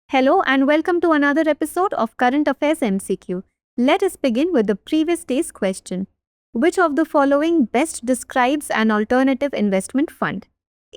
Hello and welcome to another episode of Current Affairs MCQ. Let us begin with the previous day's question. Which of the following best describes an alternative investment fund?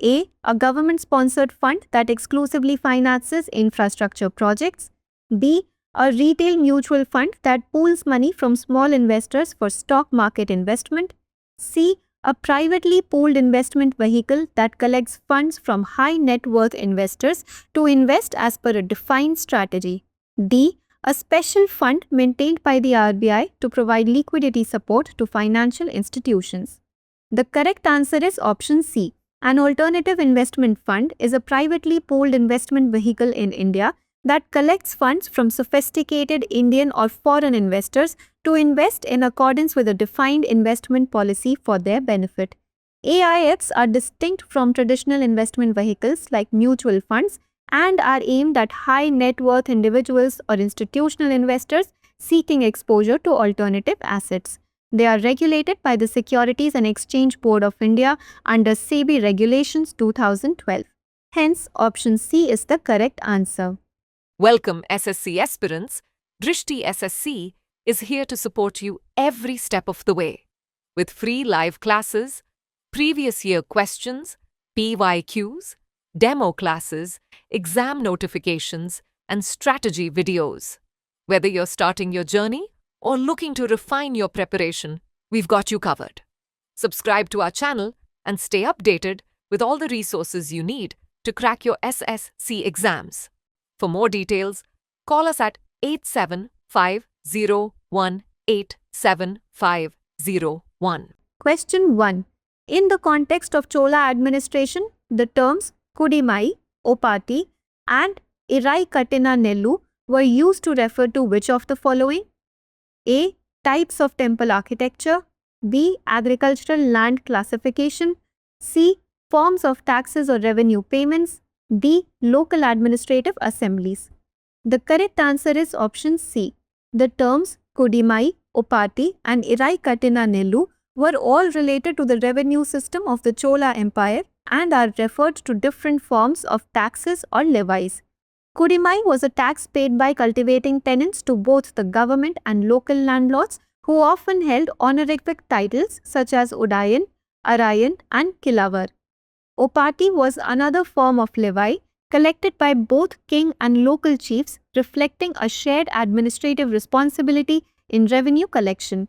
A. A government-sponsored fund that exclusively finances infrastructure projects. B. A retail mutual fund that pools money from small investors for stock market investment. C. A privately pooled investment vehicle that collects funds from high net worth investors to invest as per a defined strategy. D. A special fund maintained by the RBI to provide liquidity support to financial institutions. The correct answer is option C. An alternative investment fund is a privately pooled investment vehicle in India that collects funds from sophisticated Indian or foreign investors to invest in accordance with a defined investment policy for their benefit. AIFs are distinct from traditional investment vehicles like mutual funds and are aimed at high net worth individuals or institutional investors seeking exposure to alternative assets. They are regulated by the Securities and Exchange Board of India under SEBI Regulations 2012. Hence, option C is the correct answer. Welcome SSC aspirants. Drishti SSC is here to support you every step of the way. With free live classes, previous year questions, PYQs, demo classes, exam notifications, and strategy videos. Whether you're starting your journey or looking to refine your preparation, we've got you covered. Subscribe to our channel and stay updated with all the resources you need to crack your SSC exams. For more details, call us at 8750187501. Question 1. In the context of Chola administration, the terms Kudimai, Opati, and Irai Katina Nellu were used to refer to which of the following? A. Types of temple architecture. B. Agricultural land classification. C. Forms of taxes or revenue payments. D. Local administrative assemblies. The correct answer is option C. The terms Kudimai, Opati and Irai Katina Nellu were all related to the revenue system of the Chola Empire and are referred to different forms of taxes or levies. Kudimai was a tax paid by cultivating tenants to both the government and local landlords who often held honorific titles such as Udayan, Arayan and Kilavar. Opati was another form of levy collected by both king and local chiefs, reflecting a shared administrative responsibility in revenue collection.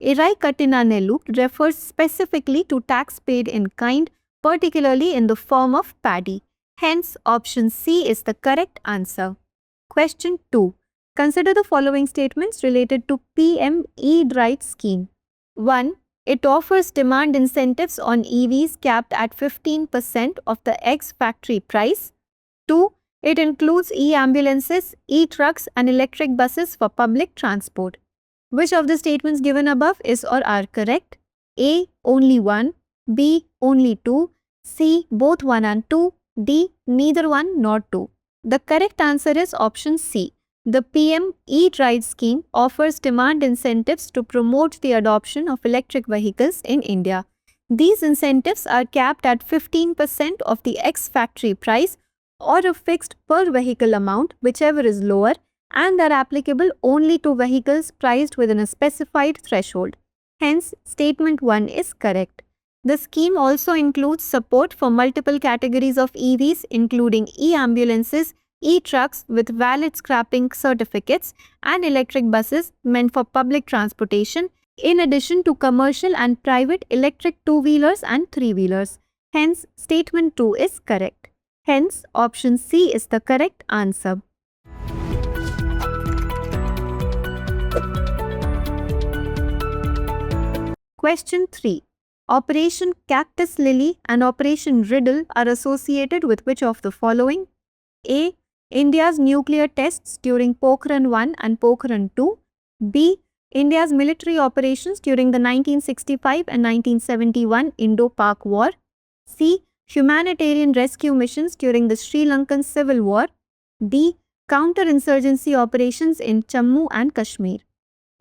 Irai Katina Nellu refers specifically to tax paid in kind, particularly in the form of paddy. Hence, option C is the correct answer. Question 2. Consider the following statements related to PME Ride scheme. 1. It offers demand incentives on EVs capped at 15% of the ex-factory price. 2. It includes e-ambulances, e-trucks and electric buses for public transport. Which of the statements given above is or are correct? A. Only 1. B. Only 2. C. Both 1 and 2. D. Neither 1 nor 2. The correct answer is option C. The PME Ride scheme offers demand incentives to promote the adoption of electric vehicles in India. These incentives are capped at 15% of the ex-factory price or a fixed per vehicle amount, whichever is lower, and are applicable only to vehicles priced within a specified threshold. Hence, statement 1 is correct. The scheme also includes support for multiple categories of EVs, including e-ambulances, e-trucks with valid scrapping certificates and electric buses meant for public transportation, in addition to commercial and private electric two-wheelers and three-wheelers. Hence, statement 2 is correct. Hence, option C is the correct answer. Question 3. Operation Cactus Lily and Operation Riddle are associated with which of the following? A. India's nuclear tests during Pokhran 1 and Pokhran 2. B. India's military operations during the 1965 and 1971 Indo-Pak War. C. Humanitarian rescue missions during the Sri Lankan Civil War. D. Counter-insurgency operations in Jammu and Kashmir.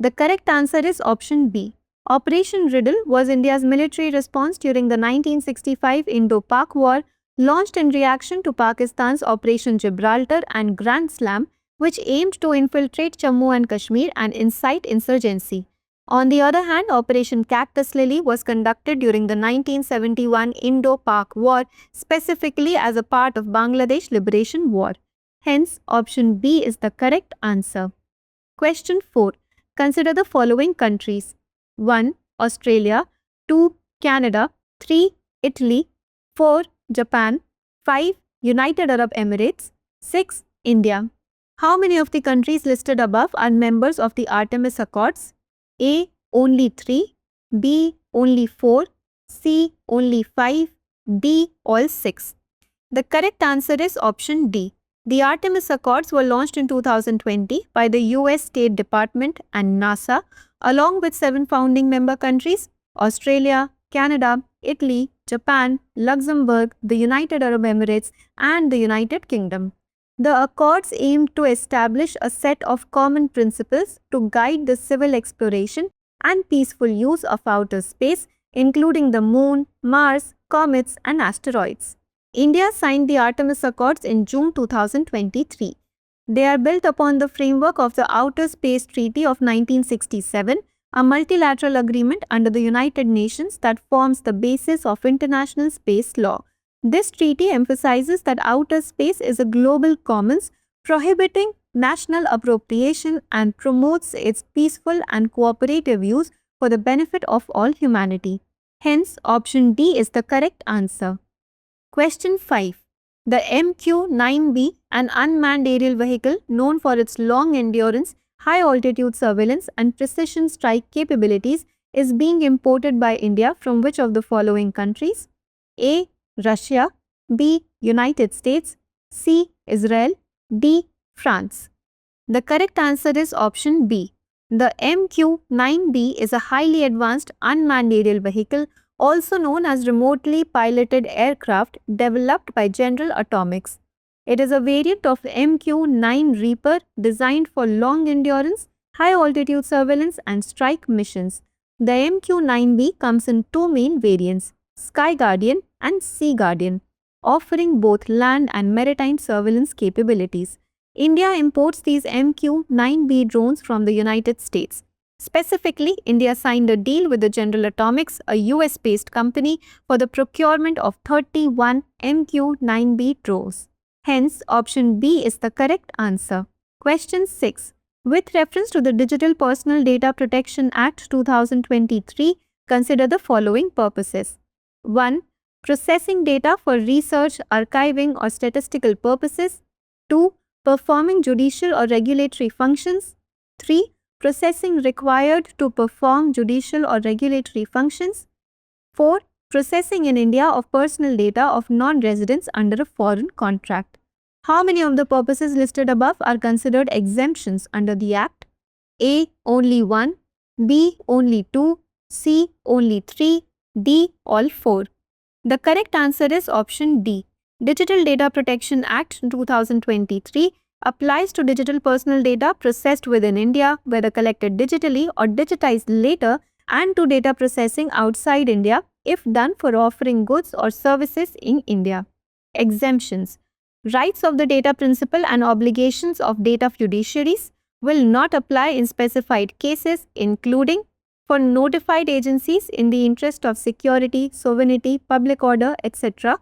The correct answer is option B. Operation Riddle was India's military response during the 1965 Indo-Pak War, launched in reaction to Pakistan's Operation Gibraltar and Grand Slam, which aimed to infiltrate Jammu and Kashmir and incite insurgency. On the other hand, Operation Cactus Lily was conducted during the 1971 Indo-Pak War, specifically as a part of Bangladesh Liberation War. Hence, option B is the correct answer. Question 4. Consider the following countries. 1. Australia. 2. Canada. 3. Italy. 4. Japan. 5. United Arab Emirates. 6. India. How many of the countries listed above are members of the Artemis Accords? A. Only 3. B. Only 4. C. Only 5. D. All 6. The correct answer is option D. The Artemis Accords were launched in 2020 by the US State Department and NASA, along with 7 founding member countries: Australia, Canada, Italy, Japan, Luxembourg, the United Arab Emirates, and the United Kingdom. The Accords aimed to establish a set of common principles to guide the civil exploration and peaceful use of outer space, including the Moon, Mars, comets, and asteroids. India signed the Artemis Accords in June 2023. They are built upon the framework of the Outer Space Treaty of 1967, a multilateral agreement under the United Nations that forms the basis of international space law. This treaty emphasizes that outer space is a global commons, prohibiting national appropriation and promotes its peaceful and cooperative use for the benefit of all humanity. Hence, option D is the correct answer. Question 5. The MQ-9B, an unmanned aerial vehicle known for its long endurance, high-altitude surveillance and precision strike capabilities, is being imported by India from which of the following countries? A. Russia. B. United States. C. Israel. D. France. The correct answer is option B. The MQ-9B is a highly advanced unmanned aerial vehicle, also known as remotely piloted aircraft, developed by General Atomics. It is a variant of MQ-9 Reaper designed for long endurance, high-altitude surveillance and strike missions. The MQ-9B comes in 2 main variants, Sky Guardian and Sea Guardian, offering both land and maritime surveillance capabilities. India imports these MQ-9B drones from the United States. Specifically, India signed a deal with the General Atomics, a US-based company, for the procurement of 31 MQ-9B drones. Hence, option B is the correct answer. Question 6. With reference to the Digital Personal Data Protection Act 2023, consider the following purposes. 1. Processing data for research, archiving or statistical purposes. 2. Performing judicial or regulatory functions. 3. Processing required to perform judicial or regulatory functions. 4. Processing in India of personal data of non-residents under a foreign contract. How many of the purposes listed above are considered exemptions under the Act? A. Only 1. B. Only 2. C. Only 3. D. All 4. The correct answer is option D. Digital Data Protection Act 2023 applies to digital personal data processed within India, whether collected digitally or digitized later, and to data processing outside India if done for offering goods or services in India. Exemptions. Rights of the data principal and obligations of data fiduciaries will not apply in specified cases, including for notified agencies in the interest of security, sovereignty, public order, etc.,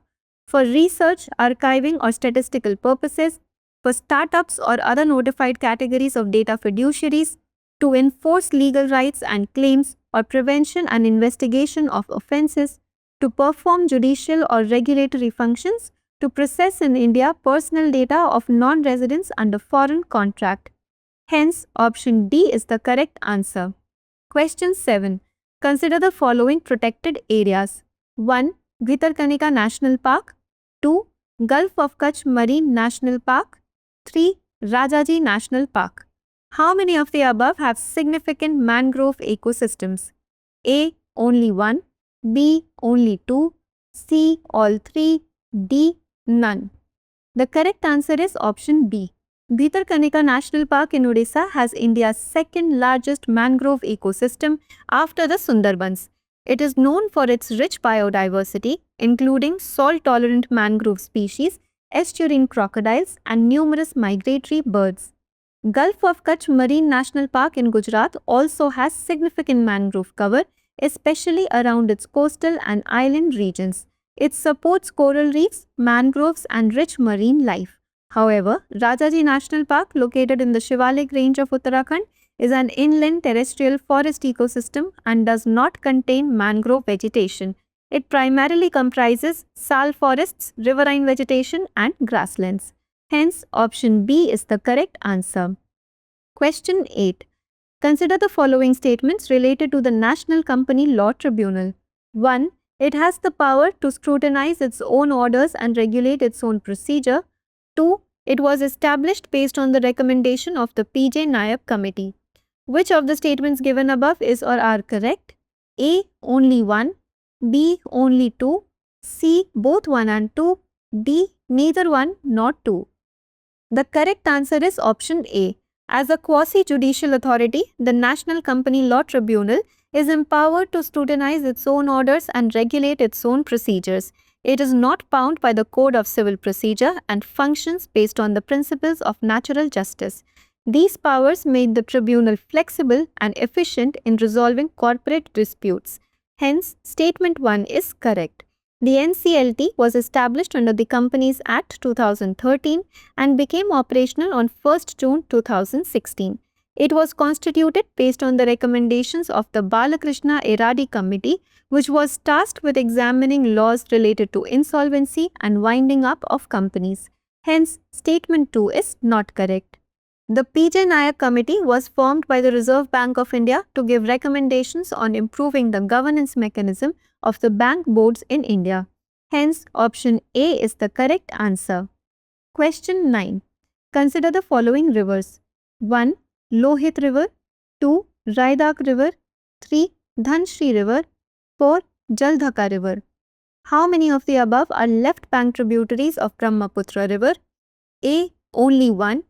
for research, archiving or statistical purposes, for startups or other notified categories of data fiduciaries, to enforce legal rights and claims or prevention and investigation of offences, to perform judicial or regulatory functions, to process in India personal data of non-residents under foreign contract. Hence, option D is the correct answer. Question 7. Consider the following protected areas. 1. Bhitarkanika National Park. 2. Gulf of Kutch Marine National Park. 3. Rajaji National Park. How many of the above have significant mangrove ecosystems? A. Only 1. B. Only 2. C. All 3. D. None. The correct answer is option B. Bhitarkanika National Park in Odisha has India's second largest mangrove ecosystem after the Sundarbans. It is known for its rich biodiversity, including salt-tolerant mangrove species, estuarine crocodiles, and numerous migratory birds. Gulf of Kutch Marine National Park in Gujarat also has significant mangrove cover, especially around its coastal and island regions. It supports coral reefs, mangroves, and rich marine life. However, Rajaji National Park, located in the Shivalik range of Uttarakhand, is an inland terrestrial forest ecosystem and does not contain mangrove vegetation. It primarily comprises sal forests, riverine vegetation, and grasslands. Hence, option B is the correct answer. Question 8. Consider the following statements related to the National Company Law Tribunal. 1. It has the power to scrutinize its own orders and regulate its own procedure. 2. It was established based on the recommendation of the PJ Nayak Committee. Which of the statements given above is or are correct? A. Only 1. B. Only 2. C. Both 1 and 2. D. Neither 1 nor 2. The correct answer is option A. As a quasi-judicial authority, the National Company Law Tribunal is empowered to scrutinize its own orders and regulate its own procedures. It is not bound by the Code of Civil Procedure and functions based on the principles of natural justice. These powers made the tribunal flexible and efficient in resolving corporate disputes. Hence, Statement 1 is correct. The NCLT was established under the Companies Act 2013 and became operational on 1st June 2016. It was constituted based on the recommendations of the Balakrishna Eradi Committee, which was tasked with examining laws related to insolvency and winding up of companies. Hence, Statement 2 is not correct. The PJ Nayak Committee was formed by the Reserve Bank of India to give recommendations on improving the governance mechanism of the bank boards in India. Hence, option A is the correct answer. Question 9. Consider the following rivers. 1. Lohit River. 2. Raidak River. 3. Dhanshri River. 4. Jaldhaka River. How many of the above are left bank tributaries of Brahmaputra River? A. Only 1.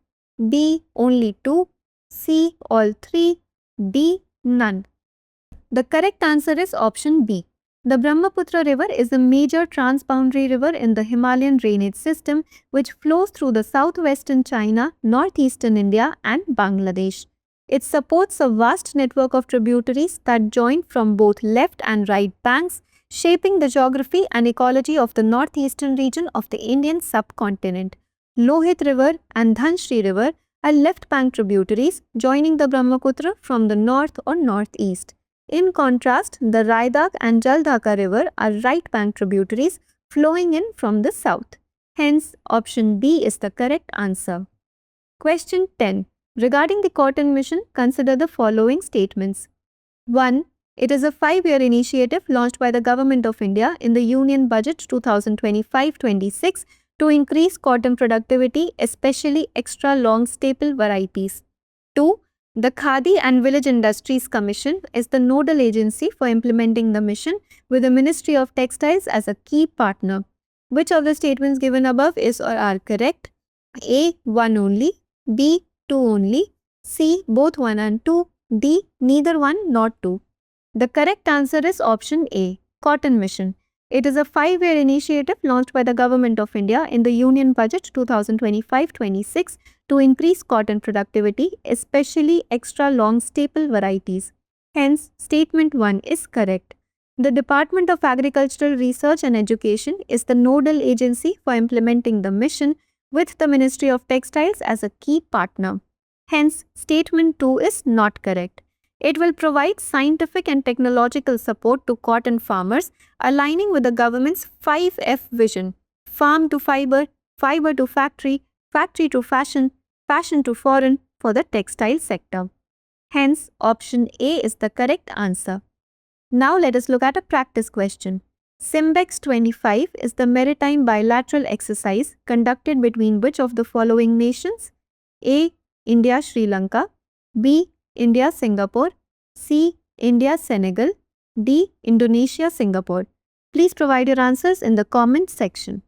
B. Only 2. C. All 3. D. None. The correct answer is option B. The Brahmaputra River is a major transboundary river in the Himalayan drainage system which flows through the southwestern China, northeastern India and Bangladesh. It supports a vast network of tributaries that join from both left and right banks, shaping the geography and ecology of the northeastern region of the Indian subcontinent. Lohit River and Dhanshri River are left bank tributaries joining the Brahmaputra from the north or northeast. In contrast, the Raidak and Jaldhaka River are right bank tributaries flowing in from the south. Hence, option B is the correct answer. Question 10. Regarding the Cotton Mission, consider the following statements. 1. It is a 5-year initiative launched by the Government of India in the Union Budget 2025-26 to increase cotton productivity, especially extra long staple varieties. 2. The Khadi and Village Industries Commission is the nodal agency for implementing the mission with the Ministry of Textiles as a key partner. Which of the statements given above is or are correct? A. 1 only. B. 2 only. C. Both 1 and 2. D. Neither 1 nor 2. The correct answer is option A. Cotton Mission. It is a 5-year initiative launched by the Government of India in the Union Budget 2025-26 to increase cotton productivity, especially extra long staple varieties. Hence, Statement 1 is correct. The Department of Agricultural Research and Education is the nodal agency for implementing the mission with the Ministry of Textiles as a key partner. Hence, Statement 2 is not correct. It will provide scientific and technological support to cotton farmers, aligning with the government's 5F vision: farm to fiber, fiber to factory, factory to fashion, fashion to foreign for the textile sector. Hence, option A is the correct answer. Now let us look at a practice question. Simbex 25 is the maritime bilateral exercise conducted between which of the following nations? A. India Sri Lanka. B. India Singapore. C. India Senegal. D. Indonesia Singapore. Please provide your answers in the comment section.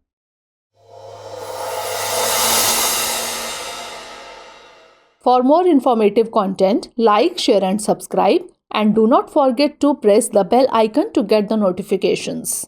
For more informative content, like, share and subscribe, and do not forget to press the bell icon to get the notifications.